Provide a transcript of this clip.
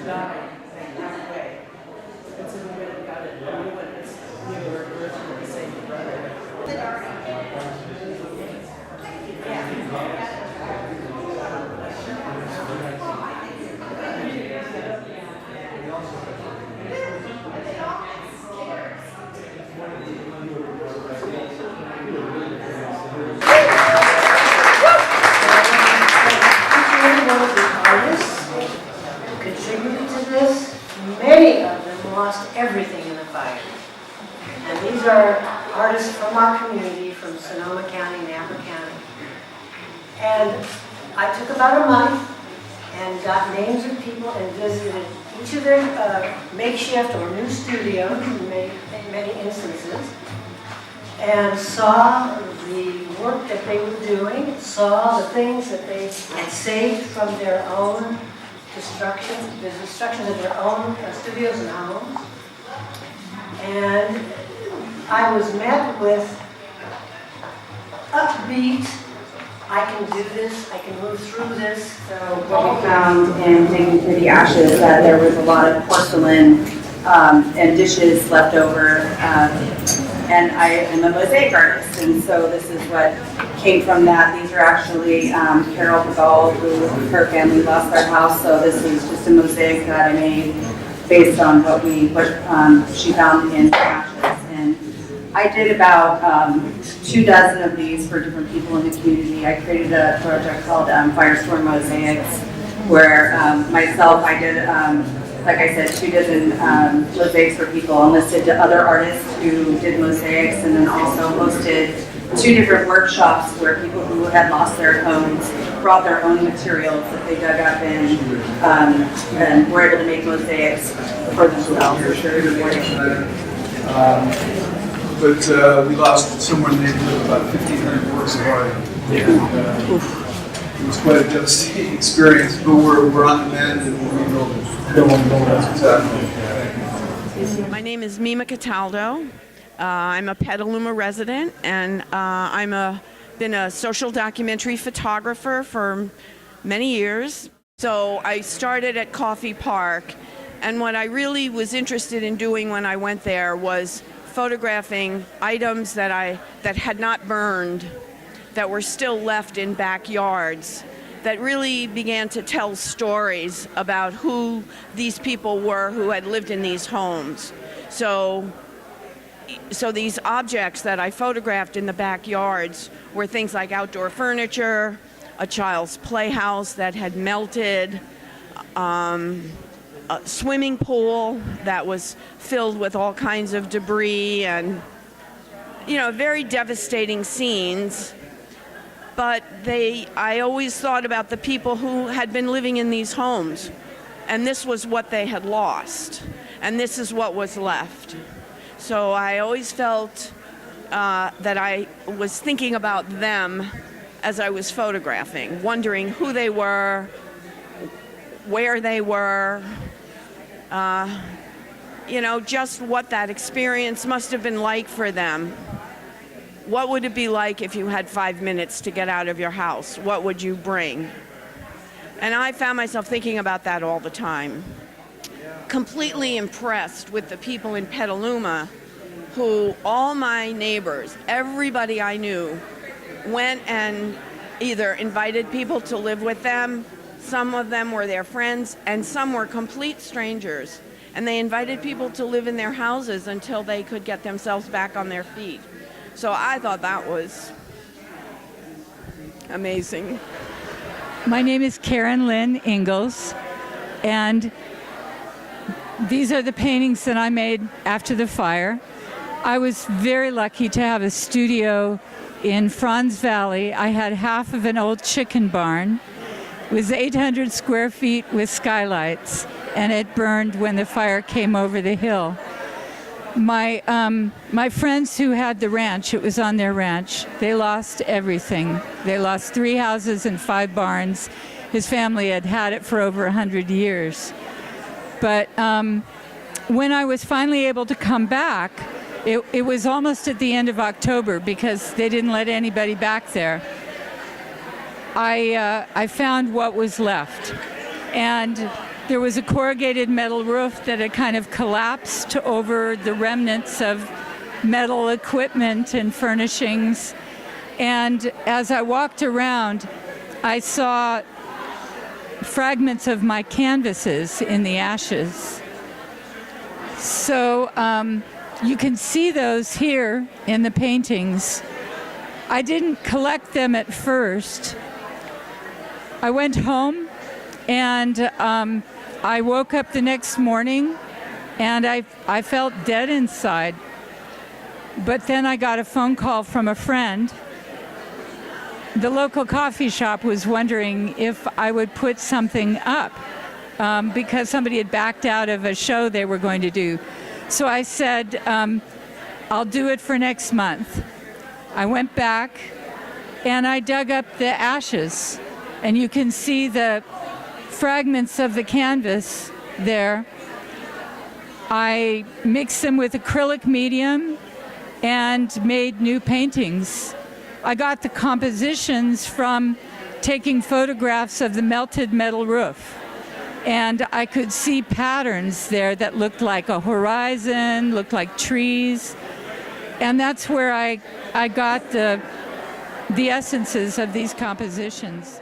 died halfway. And so we went and got it. And we went as we were originally the same brother. Contributed to this. Many of them lost everything in the fire. And these are artists from our community, from Sonoma County, Napa County. And I took about a month and got names of people and visited each of their makeshift or new studios in many instances, and saw the work that they were doing, saw the things that they had saved from their own destruction, the destruction of their own studios and homes. And I was met with upbeat, I can do this, I can move through this. So what we found in digging through the ashes, that there was a lot of porcelain and dishes left over. And I am a mosaic artist, and so this is what came from that. These are actually Carol Pagall, who her family lost their house, so this is just a mosaic that I made based on what she found in the ashes. And I did about 24 of these for different people in the community. I created a project called Firestorm Mosaics, where myself, I did, like I said, 24 mosaics for people, and listed to other artists who did mosaics, and then also hosted 2 different workshops where people who had lost their homes brought their own materials that they dug up and were able to make mosaics for themselves. But we lost somewhere in the neighborhood of about 1,500 works of art. It was quite a devastating experience, but we're on the mend and we'll rebuild it. My name is Mima Cataldo. I'm a Petaluma resident, and been a social documentary photographer for many years. So I started at Coffey Park, and what I really was interested in doing when I went there was photographing items that had not burned, that were still left in backyards, that really began to tell stories about who these people were who had lived in these homes. So these objects that I photographed in the backyards were things like outdoor furniture, a child's playhouse that had melted, a swimming pool that was filled with all kinds of debris, and very devastating scenes. But I always thought about the people who had been living in these homes, and this was what they had lost, and this is what was left. So I always felt that I was thinking about them as I was photographing, wondering who they were, where they were, just what that experience must have been like for them. What would it be like if you had 5 minutes to get out of your house? What would you bring? And I found myself thinking about that all the time. Completely impressed with the people in Petaluma who, all my neighbors, everybody I knew, went and either invited people to live with them, some of them were their friends, and some were complete strangers. And they invited people to live in their houses until they could get themselves back on their feet. So I thought that was amazing. My name is Karen Lynn Ingalls, and these are the paintings that I made after the fire. I was very lucky to have a studio in Franz Valley. I had half of an old chicken barn. It was 800 square feet with skylights, and it burned when the fire came over the hill. My friends who had the ranch, it was on their ranch, they lost everything. They lost 3 houses and 5 barns. His family had had it for over 100 years. But when I was finally able to come back, it was almost at the end of October because they didn't let anybody back there. I found what was left. And There was a corrugated metal roof that had kind of collapsed over the remnants of metal equipment and furnishings. And as I walked around, I saw fragments of my canvases in the ashes. So you can see those here in the paintings. I didn't collect them at first. I went home and I woke up the next morning and I felt dead inside. But then I got a phone call from a friend. The local coffee shop was wondering if I would put something up because somebody had backed out of a show they were going to do. So I said, I'll do it for next month. I went back and I dug up the ashes, and you can see the fragments of the canvas there. I mixed them with acrylic medium and made new paintings. I got the compositions from taking photographs of the melted metal roof. And I could see patterns there that looked like a horizon, looked like trees. And that's where I got the essences of these compositions.